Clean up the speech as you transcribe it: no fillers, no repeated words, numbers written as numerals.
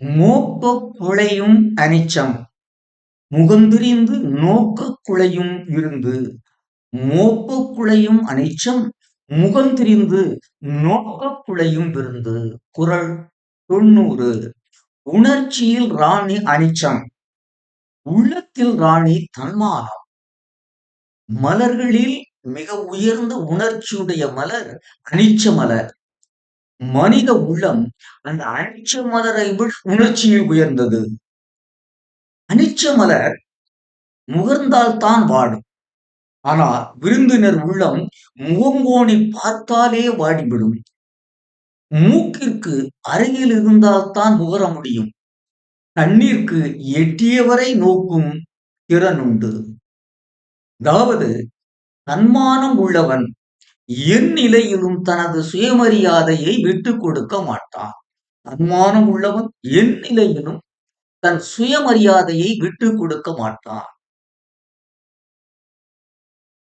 மோப்பக் குழையும் அனிச்சம் முகந்திரிந்து நோக்கக் குழையும் இருந்து. மோப்பக் குழையும் அனிச்சம் முகந்திரிந்து நோக்கக் குழையும் விருந்து. குறள் 90. உணர்ச்சியில் ராணி அனிச்சம், உள்ளத்தில் ராணி தன்மானம். மலர்களில் மிக உயர்ந்த உணர்ச்சியுடைய மலர் அனிச்ச மலர். மனித உள்ளம் அந்த அனிச்ச மலரை விட உணர்ச்சியில் உயர்ந்தது. அனிச்ச மலர் முகர்ந்தால்தான் வாடும். ஆனால் விருந்தினர் உள்ளம் முகங்கோணி பார்த்தாலே வாடிவிடும். மூக்கிற்கு அருகில் இருந்தால்தான் முகர முடியும். கண்ணிற்கு எட்டியவரை நோக்கும் திறனுண்டு. அதாவது தன்மானம் உள்ளவன் என் நிலையிலும் தனது சுயமரியாதையை விட்டுக் கொடுக்க மாட்டான். தன்மானம் உள்ளவன் என் நிலையிலும் தன் சுயமரியாதையை விட்டுக் கொடுக்க மாட்டான்.